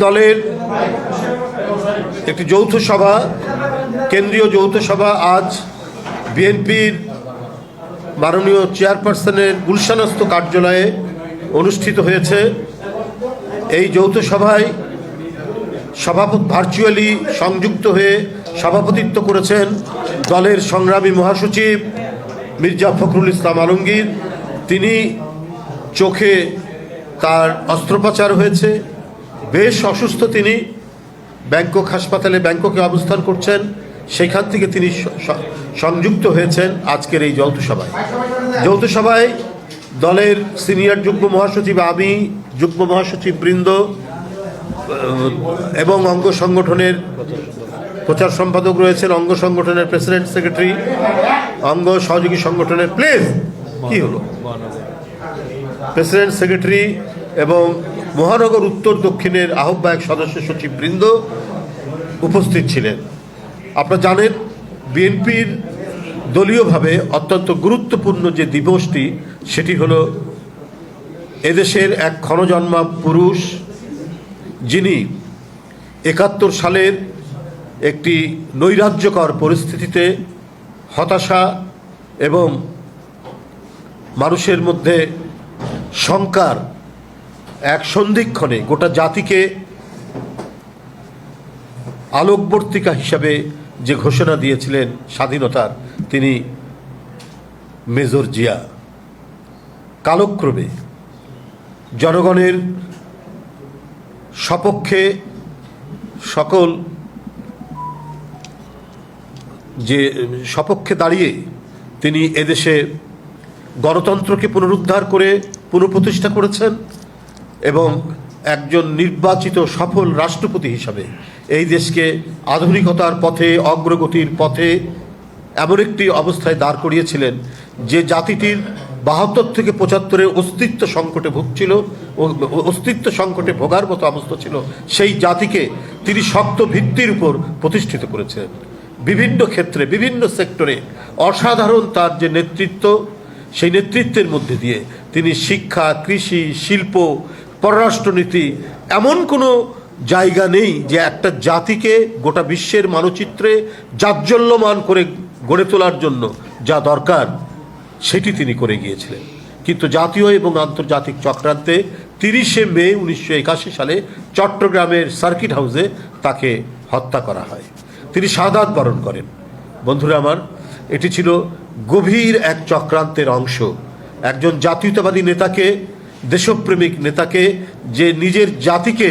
দলের একটি যৌথ সভা, কেন্দ্রীয় যৌথ সভা আজ বিএনপির মাননীয় চেয়ারপারসনের গুলশানস্থ কার্যালয়ে অনুষ্ঠিত হয়েছে। এই যৌথ সভায় ভার্চুয়ালি সংযুক্ত হয়ে সভাপতিত্ব করেছেন দলের সংগ্রামী মহাসচিব মির্জা ফখরুল ইসলাম আলমগীর। তিনি চোখে তার অস্ত্রোপচার হয়েছে, বেশ অসুস্থ, তিনি ব্যাংকক হাসপাতালে ব্যাংককে অবস্থান করছেন, সেখান থেকে তিনি সংযুক্ত হয়েছেন আজকের এই যৌথ সভায়। যৌথ সভায় দলের সিনিয়র যুগ্ম মহাসচিব, আমি যুগ্ম মহাসচিব বৃন্দ এবং অঙ্গ সংগঠনের প্রচার সম্পাদক রয়েছেন, অঙ্গ সংগঠনের প্রেসিডেন্ট সেক্রেটারি, অঙ্গ সহযোগী সংগঠনের প্রেসিডেন্ট সেক্রেটারি এবং মহানগর উত্তর দক্ষিণের আহ্বায়ক সদস্য সচিব বৃন্দ উপস্থিত ছিলেন। আপনারা জানেন বিএনপির দলীয়ভাবে অত্যন্ত গুরুত্বপূর্ণ যে দিবসটি, সেটি হলো এদেশের এক ক্ষণজন্মা পুরুষ, যিনি ৭১ সালের একটি নৈরাজ্যকর পরিস্থিতিতে হতাশা এবং মানুষের মধ্যে শঙ্কার এক সন্ধিক্ষণে গোটা জাতিকে আলোকবর্তিকা হিসাবে যে ঘোষণা দিয়েছিলেন স্বাধীনতার, তিনি মেজর জিয়া। কালক্রমে জনগণের সপক্ষে সপক্ষে দাঁড়িয়ে তিনি এদেশে গণতন্ত্রকে পুনরুদ্ধার করে পুনঃপ্রতিষ্ঠা করেছেন এবং একজন নির্বাচিত সফল রাষ্ট্রপতি হিসাবে এই দেশকে আধুনিকতার পথে, অগ্রগতির পথে এমন একটি অবস্থায় দাঁড় করিয়েছিলেন যে জাতিটির ৭২ থেকে ৭৫-এর অস্তিত্ব সংকটে ভুগছিল, অস্তিত্ব সংকটে ভোগার মতো অবস্থা ছিল। সেই জাতিকে তিনি শক্ত ভিত্তির উপর প্রতিষ্ঠিত করেছেন। বিভিন্ন ক্ষেত্রে, বিভিন্ন সেক্টরে অসাধারণ তার যে নেতৃত্ব, সেই নেতৃত্বের মধ্যে দিয়ে তিনি শিক্ষা, কৃষি, শিল্প, পররাষ্ট্রনীতি, এমন কোনো জায়গা নেই যে একটা জাতিকে গোটা বিশ্বের মানচিত্রে জাজ্বল্যমান করে গড়ে তোলার জন্য যা দরকার সেটি তিনি করে গিয়েছিলেন। কিন্তু জাতীয় এবং আন্তর্জাতিক চক্রান্তে ৩০শে মে ১৯৮১ সালে চট্টগ্রামের সার্কিট হাউসে তাকে হত্যা করা হয়, তিনি শাহাদাত বরণ করেন। বন্ধুরা আমার, এটি ছিল গভীর এক চক্রান্তের অংশ। একজন জাতীয়তাবাদী নেতাকে, দেশপ্রেমিক নেতাকে, যে নিজের জাতিকে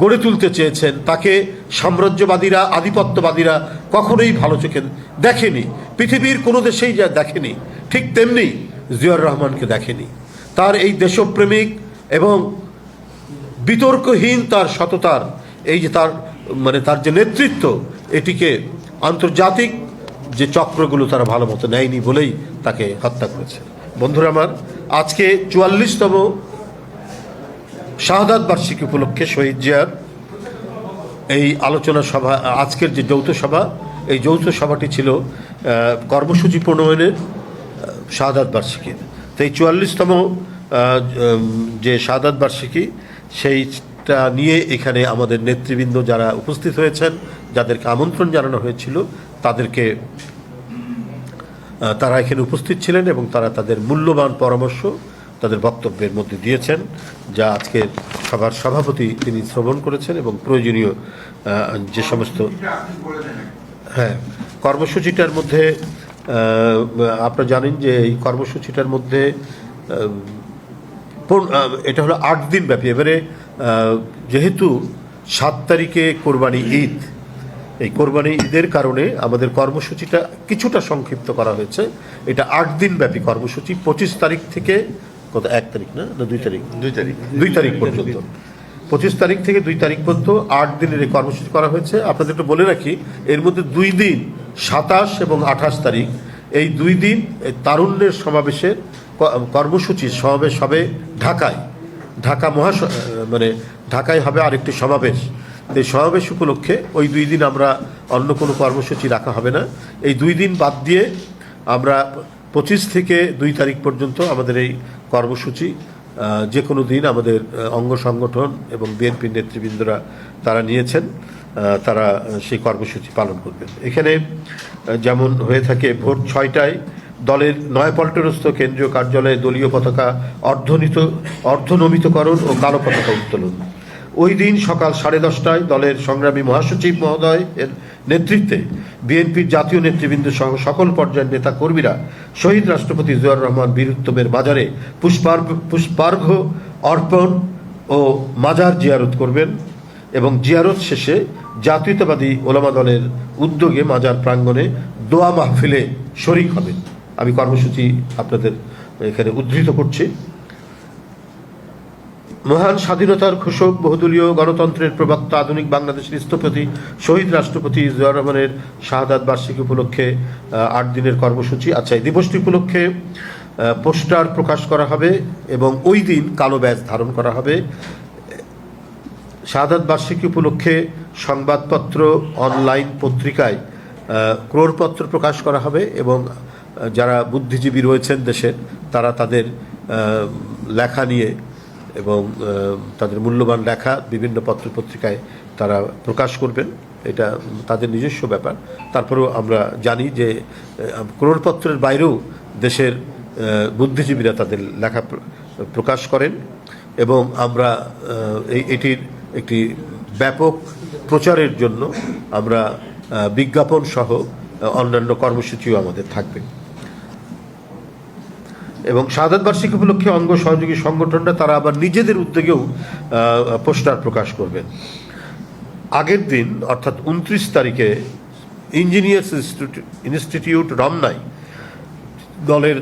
গড়ে তুলতে চেয়েছেন, তাকে সাম্রাজ্যবাদীরা, আধিপত্যবাদীরা কখনোই ভালো চোখে দেখেনি, পৃথিবীর কোনো দেশেই যা দেখেনি, ঠিক তেমনি জিয়াউর রহমানকে দেখেনি। তার এই দেশপ্রেমিক এবং বিতর্কহীন তার সততার, এই যে তার যে নেতৃত্ব, এটিকে আন্তর্জাতিক যে চক্রগুলো তারা ভালো মতো নেয়নি বলেই তাকে হত্যা করেছে। বন্ধুরা আমার, আজকে ৪৪তম শাহাদাত বার্ষিকী উপলক্ষে শহীদ জিয়ার এই আলোচনা সভা, আজকের যে যৌথ সভা, এই যৌথ সভাটি ছিল কর্মসূচি প্রণয়নের শাহাদাত বার্ষিকীর। তো এই ৪৪তম যে শাহাদাত বার্ষিকী, সেইটা নিয়ে এখানে আমাদের নেতৃবৃন্দ যারা উপস্থিত হয়েছেন, যাদেরকে আমন্ত্রণ জানানো হয়েছিল, তারা এখানে উপস্থিত ছিলেন এবং তারা তাদের মূল্যবান পরামর্শ তাদের বক্তব্যের মধ্যে দিয়েছেন, যা আজকের সভার সভাপতি তিনি শ্রবণ করেছেন এবং প্রয়োজনীয় যে সমস্ত কর্মসূচিটার মধ্যে, আপনারা জানেন যে এই কর্মসূচিটার মধ্যে এটা হলো ৮ দিন ব্যাপী। এবারে যেহেতু ৭ তারিখে কোরবানি ঈদ, এই কোরবানি ঈদের কারণে আমাদের কর্মসূচিটা কিছুটা সংক্ষিপ্ত করা হয়েছে। এটা ৮ দিন ব্যাপী কর্মসূচি, ২৫ তারিখ থেকে ১ তারিখ না ২ তারিখ ২ তারিখ পর্যন্ত, ২৫ তারিখ থেকে ২ তারিখ পর্যন্ত ৮ দিনের এই কর্মসূচি করা হয়েছে। আপনাদের একটু বলে রাখি, এর মধ্যে 2 দিন ২৭ এবং ২৮ তারিখ, এই 2 দিন তারুণ্যের সমাবেশের কর্মসূচি সমাবেশ হবে ঢাকায়। ঢাকায় হবে আরেকটি সমাবেশ। এই সমাবেশ উপলক্ষে ওই 2 দিন আমরা অন্য কোনো কর্মসূচি রাখা হবে না। এই 2 দিন বাদ দিয়ে আমরা 25 থেকে 2 তারিখ পর্যন্ত আমাদের এই কর্মসূচি যে কোনো দিন আমাদের অঙ্গ সংগঠন এবং বিএনপির নেতৃবৃন্দরা তারা নিয়েছেন, তারা সেই কর্মসূচি পালন করবেন। এখানে যেমন হয়ে থাকে ভোর 6টায় দলের নয়াপল্টনস্থ কেন্দ্রীয় কার্যালয়ে দলীয় পতাকা অর্ধনমিতকরণ ও কালো পতাকা উত্তোলন। ওই দিন সকাল 10:30টায় দলের সংগ্রামী মহাসচিব মহোদয় এর নেতৃত্বে বিএনপির জাতীয় নেতৃবৃন্দ সহ সকল পর্যায়ের নেতা কর্মীরা শহীদ রাষ্ট্রপতি জিয়াউর রহমান বীর উত্তমের মাজারে পুষ্পার্ঘ্য অর্পণ ও মাজার জিয়ারত করবেন এবং জিয়ারত শেষে জাতীয়তাবাদী ওলামা দলের উদ্যোগে মাজার প্রাঙ্গণে দোয়া মাহফিলে শরিক হবেন। আমি কর্মসূচি আপনাদের এখানে উদ্ধৃত করছি। মহান স্বাধীনতার ঘোষক, বহুদলীয় গণতন্ত্রের প্রবক্তা, আধুনিক বাংলাদেশের স্থপতি শহীদ রাষ্ট্রপতি জিয়াউর রহমানের শাহাদাত বার্ষিকী উপলক্ষে 8 দিনের কর্মসূচি। আচ্ছা, এই দিবসটি উপলক্ষে পোস্টার প্রকাশ করা হবে এবং ওই দিন কালো ব্যাজ ধারণ করা হবে। শাহাদাত বার্ষিকী উপলক্ষে সংবাদপত্র, অনলাইন পত্রিকায় ক্রোড়পত্র প্রকাশ করা হবে এবং যারা বুদ্ধিজীবী রয়েছেন দেশের, তারা তাদের লেখা নিয়ে এবং তাদের মূল্যবান লেখা বিভিন্ন পত্র পত্রিকায় তারা প্রকাশ করবেন। এটা তাদের নিজস্ব ব্যাপার। তারপরেও আমরা জানি যে ক্রোড়পত্রের বাইরেও দেশের বুদ্ধিজীবীরা তাদের লেখা প্রকাশ করেন এবং আমরা এটির একটি ব্যাপক প্রচারের জন্য আমরা বিজ্ঞাপন সহ অন্যান্য কর্মসূচিও আমাদের থাকবে। এবং শাহাদাত বার্ষিকী উপলক্ষে অঙ্গ সহযোগী সংগঠনরা তারা আবার নিজেদের উদ্যোগেও পোস্টার প্রকাশ করবেন। আগের দিন অর্থাৎ 29 তারিখে ইঞ্জিনিয়ার্স ইনস্টিটিউট রমনায় দলের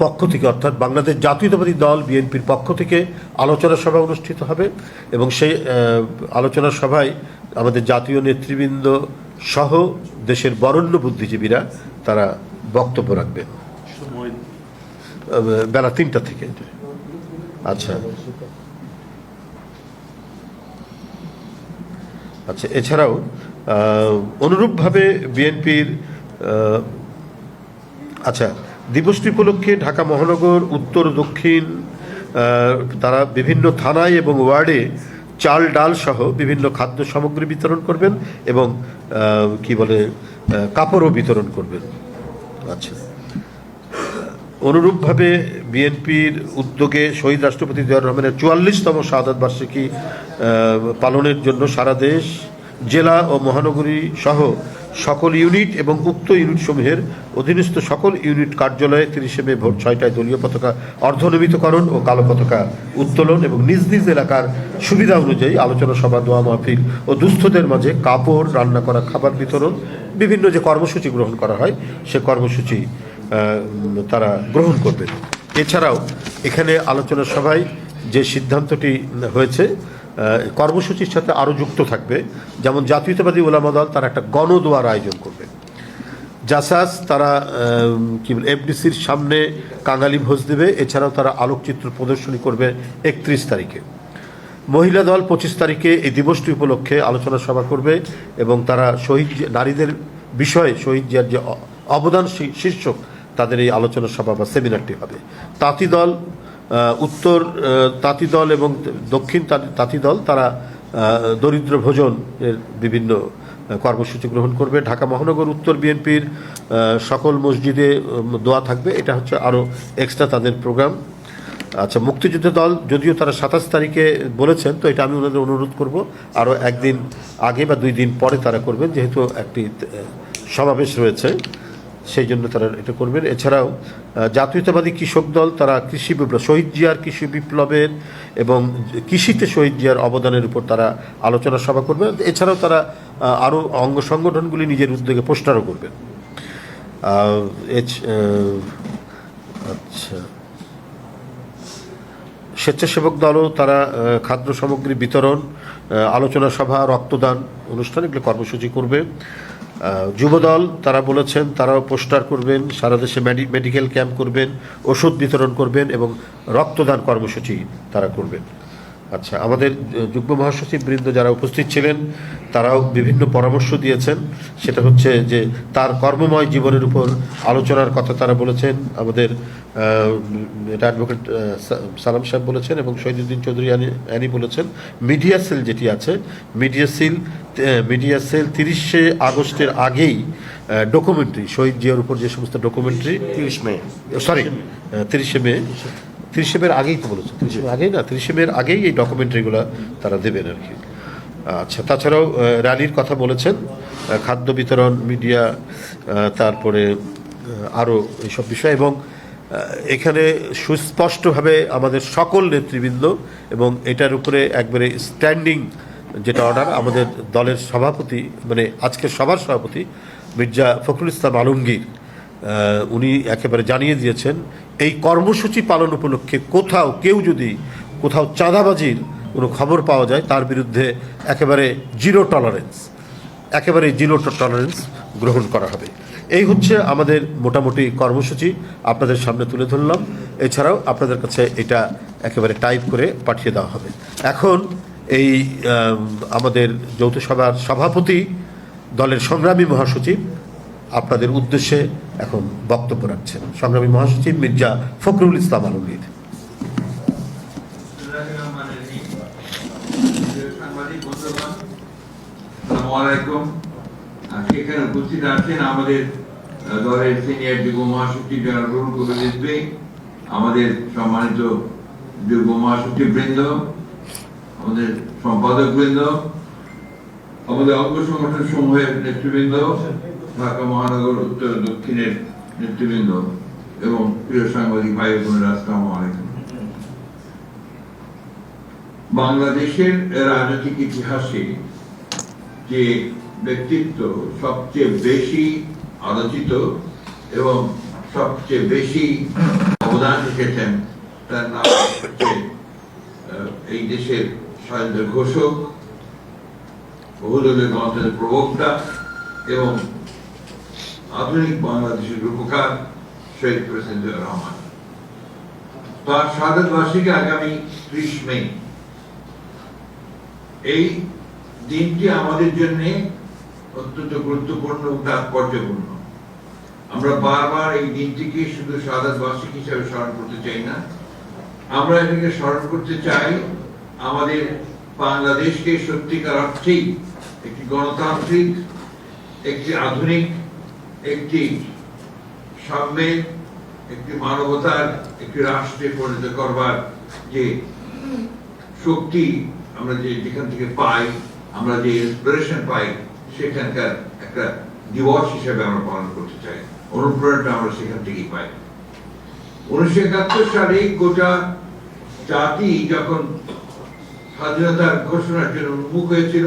পক্ষ থেকে অর্থাৎ বাংলাদেশ জাতীয়তাবাদী দল বিএনপির পক্ষ থেকে আলোচনা সভা অনুষ্ঠিত হবে এবং সেই আলোচনা সভায় আমাদের জাতীয় নেতৃবৃন্দ সহ দেশের বরেণ্য বুদ্ধিজীবীরা তারা বক্তব্য রাখবেন বেলা 3টা থেকে। আচ্ছা আচ্ছা এছাড়াও অনুরূপভাবে বিএনপির আচ্ছা দিবসটি উপলক্ষে ঢাকা মহানগর, উত্তর, দক্ষিণ তারা বিভিন্ন থানায় এবং ওয়ার্ডে চাল, ডাল সহ বিভিন্ন খাদ্য সামগ্রী বিতরণ করবেন এবং কাপড়ও বিতরণ করবেন। আচ্ছা, অনুরূপভাবে বিএনপির উদ্যোগে শহীদ রাষ্ট্রপতি জিয়াউর রহমানের 44তম শাহাদাত বার্ষিকী পালনের জন্য সারা দেশ, জেলা ও মহানগরী সহ সকল ইউনিট এবং উক্ত ইউনিটসমূহের অধীনস্থ সকল ইউনিট কার্যালয়ে 30 মে ভোর 6টায় দলীয় পতাকা অর্ধনমিতকরণ ও কালো পতাকা উত্তোলন এবং নিজ নিজ এলাকার সুবিধা অনুযায়ী আলোচনা সভা, দোয়া মাহফিল ও দুস্থদের মাঝে কাপড়, রান্না করা খাবার বিতরণ, বিভিন্ন যে কর্মসূচি গ্রহণ করা হয় সে কর্মসূচি তারা গ্রহণ করবেন। এছাড়াও এখানে আলোচনা সভায় যে সিদ্ধান্তটি হয়েছে কর্মসূচির সাথে আরও যুক্ত থাকবে, যেমন জাতীয়তাবাদী ওলামা দল তারা একটা গণদোয়ার আয়োজন করবে। জাসাস তারা এফডিসির সামনে কাঙালি ভোজ দেবে। এছাড়াও তারা আলোকচিত্র প্রদর্শনী করবে 31 তারিখে। মহিলা দল 25 তারিখে এই দিবসটি উপলক্ষে আলোচনা সভা করবে এবং তারা শহীদ নারীদের বিষয়ে শহীদ জিয়ার যে অবদান শীর্ষক তাদের এই আলোচনা সভা বা সেমিনারটি হবে। তাঁতি দল, উত্তর তাঁতি দল এবং দক্ষিণ তাঁতি দল তারা দরিদ্র ভোজন এর বিভিন্ন কর্মসূচি গ্রহণ করবে। ঢাকা মহানগর উত্তর বিএনপির সকল মসজিদে দোয়া থাকবে, এটা হচ্ছে আরও এক্সট্রা তাদের প্রোগ্রাম। আচ্ছা, মুক্তিযুদ্ধ দল যদিও তারা 27 তারিখে বলেছেন, তো এটা আমি ওনাদের অনুরোধ করব আরও একদিন আগে বা 2 দিন পরে তারা করবেন, যেহেতু একটি সমাবেশ রয়েছে সেই জন্য তারা এটা করবেন। এছাড়াও জাতীয়তাবাদী কৃষক দল তারা কৃষি বিপ্লব, শহীদ জিয়ার কৃষি বিপ্লবের এবং কৃষিতে শহীদ জিয়ার অবদানের উপর তারা আলোচনা সভা করবেন। এছাড়াও তারা আরও অঙ্গ সংগঠনগুলি নিজের উদ্যোগে পোস্টারও করবেন। আচ্ছা, স্বেচ্ছাসেবক দলও তারা খাদ্য সামগ্রী বিতরণ, আলোচনা সভা, রক্তদান অনুষ্ঠান এগুলো কর্মসূচি করবে। যুবদল তারা বলেছেন তারাও পোস্টার করবেন, সারা দেশে মেডিকেল ক্যাম্প করবেন, ওষুধ বিতরণ করবেন এবং রক্তদান কর্মসূচি তারা করবেন। আচ্ছা, আমাদের যুগ্ম মহাসচিব বৃন্দ যারা উপস্থিত ছিলেন তারাও বিভিন্ন পরামর্শ দিয়েছেন। সেটা হচ্ছে যে তার কর্মময় জীবনের উপর আলোচনার কথা তারা বলেছেন। আমাদের এটা অ্যাডভোকেট সালাম সাহেব বলেছেন এবং শহীদুদ্দিন চৌধুরী অ্যানি বলেছেন। মিডিয়া সেল যেটি আছে, মিডিয়া সেল 30শে আগস্টের আগেই ডকুমেন্টারি, শহীদ জিয়ার উপর যে সমস্ত ডকুমেন্টারি 30 মে 30শে মের আগেই তো বলেছে, 30শে মে আগেই না, 30শে মের আগেই এই ডকুমেন্টারিগুলো তারা দেবেন আর কি। আচ্ছা, তাছাড়াও র্যালির কথা বলেছেন, খাদ্য বিতরণ, মিডিয়া, তারপরে আরও এইসব বিষয়, এবং এখানে সুস্পষ্টভাবে আমাদের সকল নেতৃবৃন্দ এবং এটার উপরে একবারে স্ট্যান্ডিং যেটা অর্ডার, আমাদের দলের সভাপতি, মানে আজকের সভার সভাপতি মির্জা ফখরুল ইসলাম আলমগীর, উনি একেবারে জানিয়ে দিয়েছেন এই কর্মসূচি পালন উপলক্ষে কেউ যদি কোথাও চাঁদাবাজির কোনো খবর পাওয়া যায় তার বিরুদ্ধে একেবারে জিরো টলারেন্স গ্রহণ করা হবে। এই হচ্ছে আমাদের মোটামুটি কর্মসূচি, আপনাদের সামনে তুলে ধরলাম। এছাড়াও আপনাদের কাছে এটা একেবারে টাইপ করে পাঠিয়ে দেওয়া হবে। এখন এই আমাদের যৌথ সভার সভাপতি, দলের সংগ্রামী মহাসচিব আপনাদের উদ্দেশ্যে এখন বক্তব্য রাখছেন। সংগ্রামী মহাসচিব মির্জা ফখরুল ইসলাম আলমগীর। এখানে উপস্থিত আছেন আমাদের দলের সিনিয়র যুগ্ম মহাসচিব জনাব রুহুল কবির রিজভী, আমাদের সম্মানিত যুগ্ম মহাসচিব বৃন্দ, আমাদের সম্পাদক বৃন্দ, আমাদের অঙ্গ সংগঠন সমূহের নেতৃবৃন্দ, ঢাকা মহানগর উত্তর দক্ষিণের নেতৃবৃন্দ এবং প্রিয় সাংবাদিক ভাই বোনেরা, আসসালামু আলাইকুম। বাংলাদেশের রাজনৈতিক ইতিহাসে যে ব্যক্তিত্ব সবচেয়ে বেশি আলোচিত এবং সবচেয়ে বেশি অবদান রেখেছেন তার নাম হচ্ছে এই দেশের স্বাধীনতার ঘোষক, বহুদলীয় গণতন্ত্রের প্রবক্তা এবং আধুনিক বাংলাদেশের রূপকার শহীদ প্রেসিডেন্ট জিয়াউর রহমান। তার শাহাদাত বার্ষিকী আগামী 30 মে। এই দিনটি আমাদের জন্য অত্যন্ত গুরুত্বপূর্ণ ও তাৎপর্যপূর্ণ। আমরা বারবার এই দিনটিকে শুধু শাহাদাত বার্ষিকী হিসাবে স্মরণ করতে চাই না, আমরা এটাকে স্মরণ করতে চাই আমাদের বাংলাদেশকে সত্যিকার অর্থেই একটি গণতান্ত্রিক, একটি আধুনিক, একটি সাম্যের, একটি মানবতার একটি রাষ্ট্রে পরিণত করবার যে শক্তি আমরা যেখান থেকে পাই, আমরা যে ইন্সপিরেশন পাই, সেখানকার একটা দিবস হিসেবে আমরা পালন করতে চাই। অনুপ্রেরণা আমরা সেখান থেকেই পাই। 1971 সালে গোটা জাতি যখন স্বাধীনতার ঘোষণার জন্য উন্মুখ হয়েছিল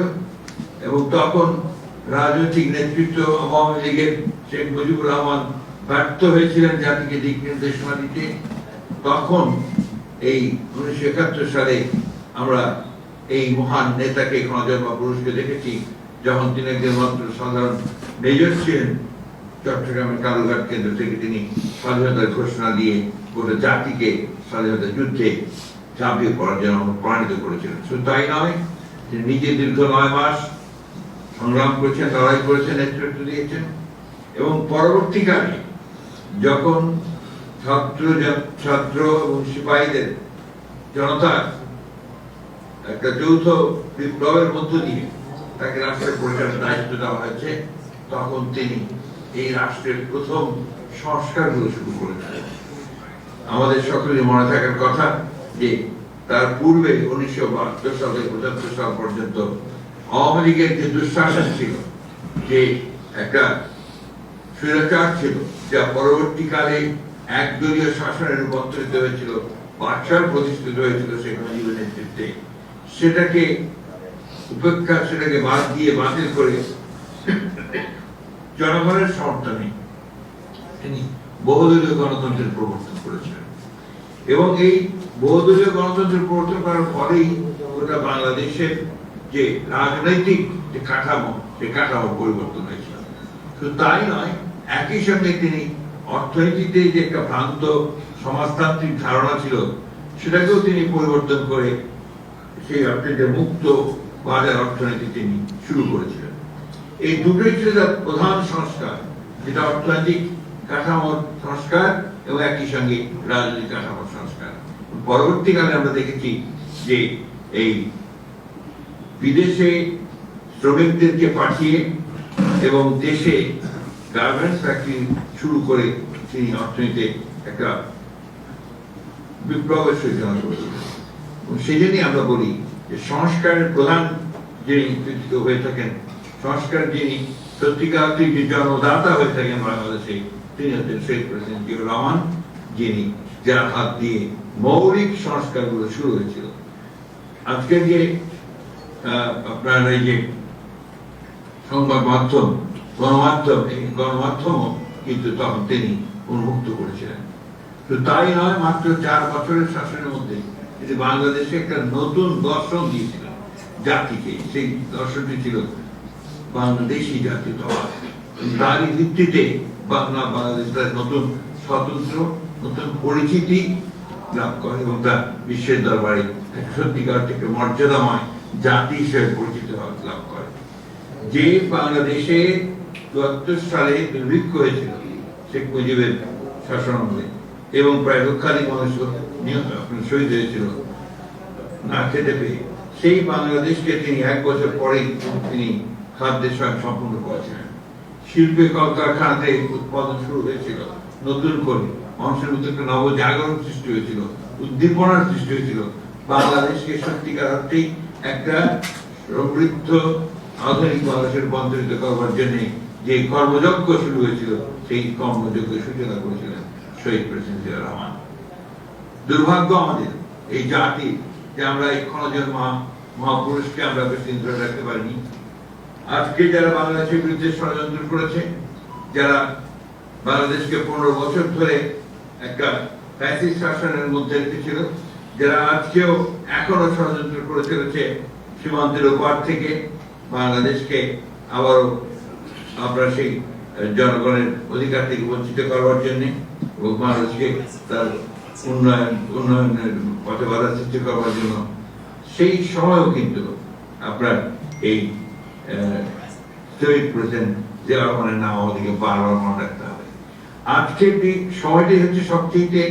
এবং তখন রাজনৈতিক নেতৃত্ব আওয়ামী লীগের শেখ মুজিবুর রহমান ব্যর্থ হয়েছিলেন জাতিকে দিক নির্দেশনা দিতে, তখন এই 1971 সালে আমরা এই মহান নেতাকে ক্ষণজন্মা পুরুষকে দেখেছি, যখন তিনি একজন মাত্র সাধারণ মেজর ছিলেন। চট্টগ্রামের কালুঘাট কেন্দ্র থেকে তিনি স্বাধীনতার ঘোষণা দিয়ে গোটা জাতিকে স্বাধীনতা যুদ্ধে ঝাঁপিয়ে পড়ার জন্য অনুপ্রাণিত করেছিলেন। শুধু তাই নয়, তিনি নিজে দীর্ঘ 9 মাস সংগ্রাম করেছেন, লড়াই করেছেন, নেতৃত্ব দিয়েছেন এবং পরবর্তীকালে যখন ছাত্র এবং সিপাহীদের জনতার একটা যৌথ বিপ্লবের মধ্য দিয়ে তাকে রাষ্ট্রের পরিচালনার দায়িত্ব দেওয়া হয়েছে, তখন তিনি এই রাষ্ট্রের প্রথম সংস্কারগুলো শুরু করেছিলেন। আমাদের সকলের মনে থাকার কথা যে তার পূর্বে 1972 সালে 75 সাল পর্যন্ত আওয়ামী লীগের যে দুঃশাসন ছিল, যে একটা স্বৈরাচার ছিল, যা পরবর্তীকালে একদলীয় শাসনে রূপান্তরিত হয়েছিল, বাদশাহ প্রতিষ্ঠিত হয়েছিল শেখ মুজিবের নেতৃত্বে, সেটাকে উপেক্ষা, সেটাকে বাদ দিয়ে বাতিল করে জনগণের সমর্থনে তিনি বহুদলীয় গণতন্ত্রের প্রবর্তন করেছিলেন এবং এই বহুদলীয় গণতন্ত্রের প্রবর্তন করার ফলেই গোটা বাংলাদেশের যে রাজনৈতিক যে কাঠামো, সেই কাঠামো পরিবর্তন হয়েছিল। শুধু তাই নয়, একই সঙ্গে তিনি অর্থনীতিতে যে একটা ভ্রান্ত সমাজতান্ত্রিক ধারণা ছিল, সেটাকেও তিনি পরিবর্তন করে সেই অর্থনীতি মুক্ত বাজার অর্থনীতি তিনি শুরু করেছিলেন। এই দুটোই ছিল তার প্রধান সংস্কার, যেটা অর্থনৈতিক কাঠামোর সংস্কার এবং একই সঙ্গে রাজনৈতিক কাঠামোর সংস্কার। পরবর্তীকালে আমরা দেখেছি যে এই বিদেশে শ্রমিকদেরকে পাঠিয়ে এবং দেশে গার্মেন্টস ফ্যাক্টরি শুরু করে তিনি অর্থনীতিতে একটা বিপ্লবের সূচনা করেছিলেন। সেই জন্যই আমরা বলি যে সংস্কারের প্রধান যিনি হয়ে থাকেন, সংস্কার যিনি সত্যিকার যে জন্মদাতা হয়ে থাকেন বাংলাদেশে, তিনি হচ্ছেন শহীদ প্রেসিডেন্ট জিয়াউর রহমান, যিনি যার হাত দিয়ে মৌলিক সংস্কারগুলো শুরু হয়েছিল। আজকে যে আপনার এই যে সংবাদ মাধ্যম, গণমাধ্যম, এই গণমাধ্যমও কিন্তু তখন তিনি উন্মুক্ত করেছিলেন। তো তাই নয়, মাত্র 4 বছরের শাসনের মধ্যে তিনি বাংলাদেশে একটা নতুন দর্শন দিয়েছিলেন জাতিকে। সেই দর্শনটি ছিল বাংলাদেশি জাতীয়তাবাদ। তারই ভিত্তিতে বাংলাদেশ তার নতুন স্বতন্ত্র, নতুন পরিচিতি লাভ করে এবং তা বিশ্বের দরবারে সত্যিকার থেকে মর্যাদাময় জাতি হিসেবে পরিচিত লাভ করে। যে বাংলাদেশে ৭৪ সালে দুর্ভিক্ষ হয়েছিল শেখ মুজিবের শাসনামলে এবং প্রায় লক্ষাধিক মানুষ শহীদ হয়েছিল না খেতে পেয়ে, সেই বাংলাদেশকে তিনি 1 বছর পরেই তিনি খাদ্যের স্বয়ং সম্পূর্ণ করেছিলেন। শিল্পে কলকারখানাতে উৎপাদন শুরু হয়েছিল নতুন করে, মানুষের মধ্যে একটা নবজাগরণ সৃষ্টি হয়েছিল, উদ্দীপনার সৃষ্টি হয়েছিল। বাংলাদেশকে সত্যিকার অর্থেই একটা সমৃদ্ধ আধুনিক বাংলাদেশে রূপান্তরিত করবার জন্য যে কর্মযজ্ঞ শুরু হয়েছিল, সেই কর্মযজ্ঞের সূচনা করেছিলেন শহীদ প্রেসিডেন্ট জিয়াউর রহমান। দুর্ভাগ্য আমাদের এই জাতি যে আমরা এই খনজন মহাপুরুষকে আমরা বেশি ধরে রাখতে পারিনি। আজকে যারা বাংলাদেশের বিরুদ্ধে ষড়যন্ত্র করেছে, যারা বাংলাদেশকে 15 বছর ধরে একটা ফ্যাসিস্ট শাসনের মধ্যে রেখেছিল, যারা আজকেও এখনো ষড়যন্ত্র করে চলেছে সীমান্তের ওপার থেকে বাংলাদেশকে আবারও আমরা সেই জনগণের অধিকার থেকে বঞ্চিত করবার জন্য এবং বাংলাদেশকে তার উন্নয়নের পথে বাধা সৃষ্টি করবার জন্য, সেই সময়ও কিন্তু আপনার এই শহীদ প্রেসিডেন্ট জিয়াউর রহমানের নাম আমাদেরকে বারবার মনে রাখতে হবে। আজকের সময়টি হচ্ছে সবচেয়ে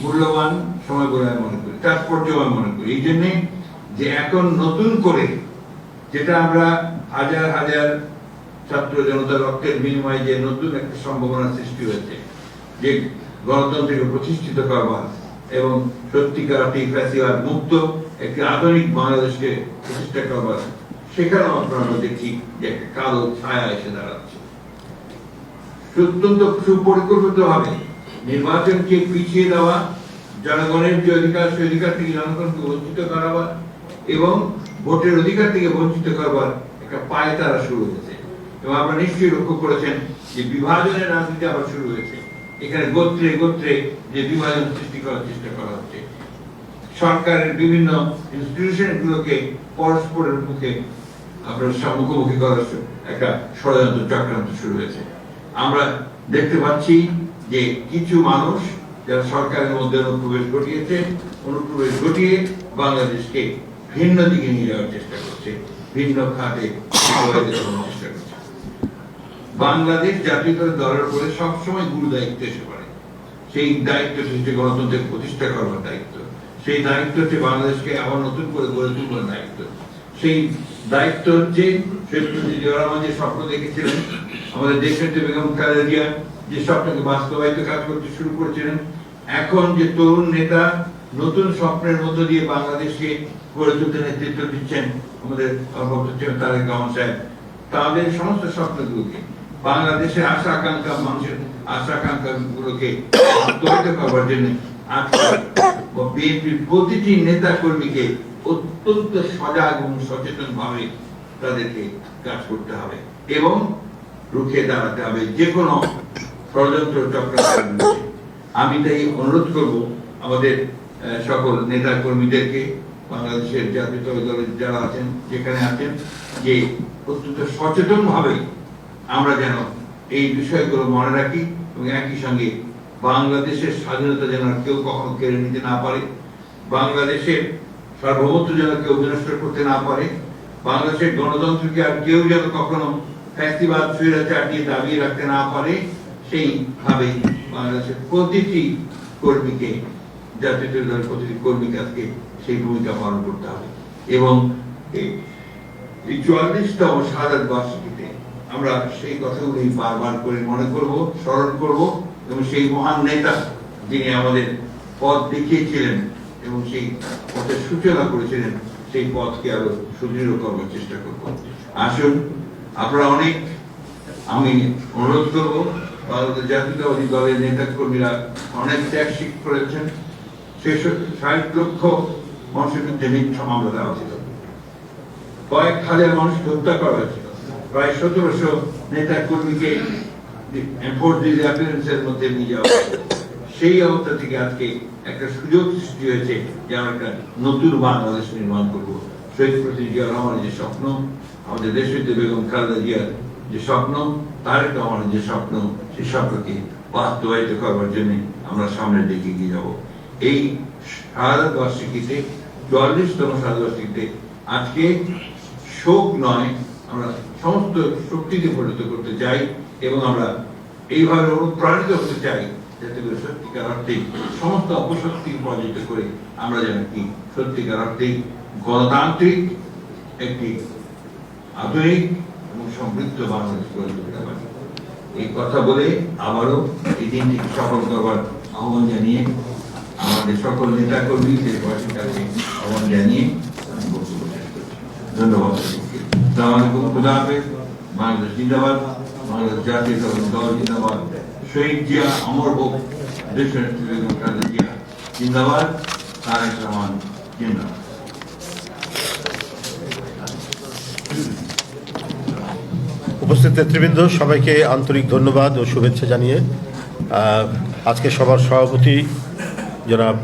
মূল্যবান সময় বলে আমি মনে করি, তাৎপর্য আমি মনে করি। এই জন্যে যে এখন নতুন করে যেটা আমরা হাজার হাজার ছাত্র জনতা রক্তের বিনিময়ে যে নতুন একটা সম্ভাবনা সৃষ্টি হয়েছে, যে গণতন্ত্রকে প্রতিষ্ঠিত করবার এবং সত্যিকার ফ্যাসিবাদ মুক্ত একটি আধুনিক বাংলাদেশকে প্রতিষ্ঠা করবার, সেখানেও আমরা দেখি যে একটা কালো ছায়া এসে দাঁড়াচ্ছে। অত্যন্ত সুপরিকল্পিত ভাবে নির্বাচনকে পিছিয়ে দেওয়া, জনগণের যে অধিকার, সেই অধিকার থেকে জনগণকে বঞ্চিত করাবার এবং ভোটের অধিকার থেকে বঞ্চিত করবার একটা পায়তারা শুরু হয়েছে। এবং আপনারা নিশ্চয়ই লক্ষ্য করেছেন যে বিভাজনের রাজনীতি আবার শুরু হয়েছে। এখানে গোত্রে গোত্রে যে বিভাজন সৃষ্টি করার চেষ্টা করা হচ্ছে, সরকারের বিভিন্ন ইনস্টিটিউশন গুলোকে পরস্পরের মুখে আপনার মুখোমুখি করার একটা ষড়যন্ত্র চক্রান্ত শুরু হয়েছে। আমরা দেখতে পাচ্ছি যে কিছু মানুষ যারা সরকারের মধ্যে অনুপ্রবেশ ঘটিয়ে বাংলাদেশকে ভিন্ন দিকে নিয়ে যাওয়ার চেষ্টা করছে, ভিন্ন খাতে চেষ্টা করছে। বাংলাদেশ জাতীয়তাবাদী দলের উপরে সবসময় গুরু দায়িত্ব এসে পড়ে। সেই দায়িত্ব হচ্ছে গণতন্ত্রের প্রতিষ্ঠা করবার দায়িত্ব। সেই দায়িত্ব হচ্ছে বাংলাদেশকে আবার নতুন করে গড়ে তুলবার দায়িত্ব। সেই দায়িত্ব হচ্ছে শহীদ প্রেসিডেন্ট জিয়াউর রহমান যে স্বপ্ন দেখেছিলেন, আমাদের দেশের যে বেগম খালেদা জিয়া যে স্বপ্নকে বাস্তবায়িত কাজ করতে শুরু করেছিলেন, এখন যে তরুণ নেতা নতুন স্বপ্নের মধ্য দিয়ে বাংলাদেশকে গড়ে তুলতে নেতৃত্ব দিচ্ছেন আমাদের তারেক রহমান সাহেব, তাদের সমস্ত স্বপ্নগুলোকে, বাংলাদেশের আশা আকাঙ্ক্ষা, মানুষের আশা আকাঙ্ক্ষা গুলোকে বাস্তবায়িত করবার জন্য বিএনপির প্রতিটি নেতা কর্মীকে অত্যন্ত সজাগ এবং সচেতন ভাবে তাদেরকে কাজ করতে হবে এবং রুখে দাঁড়াতে হবে যে কোনো ষড়যন্ত্র চক্রান্ত। আমি তাই অনুরোধ করব আমাদের সকল নেতা কর্মীদেরকে, বাংলাদেশের জাতীয়তাবাদী দলের যারা আছেন, যেখানে আছেন, যে অত্যন্ত সচেতন ভাবে আমরা যেন এই বিষয়গুলো মনে রাখি এবং একই সঙ্গে বাংলাদেশের স্বাধীনতা যেন কেউ কখনো কেড়ে নিতে না পারে, বাংলাদেশের সার্বভৌমত্ব যেন কেউ বিনষ্ট করতে না পারে, বাংলাদেশের গণতন্ত্রকে আর কেউ যেন কখনো ফ্যাসিবাদ স্বৈরাচার দিয়ে দাবিয়ে রাখতে না পারে, সেইভাবে বাংলাদেশের প্রতিটি কর্মীকে, জাতীয় দলের প্রতিটি কর্মীকে আজকে সেই ভূমিকা পালন করতে হবে। এবং এই 44তম শাহাদাত বার্ষিকীতে আমরা সেই কথাগুলি বারবার করে মনে করব, স্মরণ করব, এবং সেই মহান নেতা যিনি আমাদের পথ দেখিয়েছিলেন এবং সেই পথের সূচনা করেছিলেন, সেই পথকে আরো সুদৃঢ় করবার চেষ্টা করব। আসুন আপনারা অনেক, আমি অনুরোধ করব, বাংলাদেশ জাতীয়তাবাদী দলের নেতা কর্মীরা অনেক ত্যাগ স্বীকার করেছেন। 60 লক্ষ মানুষের বিরুদ্ধে মিথ্যা মামলা দেওয়া ছিল, কয়েক হাজার মানুষকে হত্যা করা হয়েছিল, প্রায় 1700 নেতা কর্মীকে মধ্যে নিয়ে যাওয়া হয়েছিল। সেই অবস্থা থেকে আজকে একটা সুযোগ সৃষ্টি হয়েছে যে আমরা একটা নতুন বাংলাদেশ নির্মাণ করবো। শহীদ প্রেসিডেন্ট জিয়া রহমানের যে স্বপ্ন, আমাদের দেশনেত্রী বেগম খালেদা জিয়ার যে স্বপ্ন, তারেক রহমানের যে স্বপ্ন, সেই স্বপ্নকে বাস্তবায়িত করবার জন্য আমরা সামনের দিকে এগিয়ে যাব। এই শাহাদাত বার্ষিকীতে, 44তম শাহাদাত বার্ষিকীতে আজকে শোক নয়, আমরা সমস্ত শক্তিকে পরিণত করতে চাই এবং আমরা এইভাবে অনুপ্রাণিত হতে চাই যাতে করে সত্যিকার অর্থে সমস্ত অপশক্তিকে পরাজিত করে আমরা যেন কি সত্যিকার অর্থে গণতান্ত্রিক একটি আধুনিক এবং সমৃদ্ধ বাংলাদেশ গড়ে তুলতে পারি। এই কথা বলে আবারও এই দিনটিকে সফল করবার আহ্বান জানিয়ে আমাদের সকল নেতা কর্মী দেশবাসীর কাছে আহ্বান জানিয়ে আমি বক্তব্য শেষ করছি। ধন্যবাদ। আসসালামু আলাইকুম। খুদা হাফেজ। বাংলাদেশ জিন্দাবাদ। বাংলাদেশ জাতীয়তাবাদী দল জিন্দাবাদ। শহীদ জিয়া অমর হোক। দেশনেত্রী বেগম খালেদা জিয়া জিন্দাবাদ। তারেক রহমান জিন্দাবাদ। উপস্থিত নেতৃবৃন্দ, সবাইকে আন্তরিক ধন্যবাদ ও শুভেচ্ছা জানিয়ে আজকে সভার সভাপতি জনাব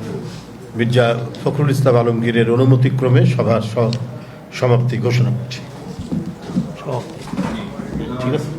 মির্জা ফখরুল ইসলাম আলমগীরের অনুমতিক্রমে সভার সমাপ্তি ঘোষণা করছি। ঠিক আছে।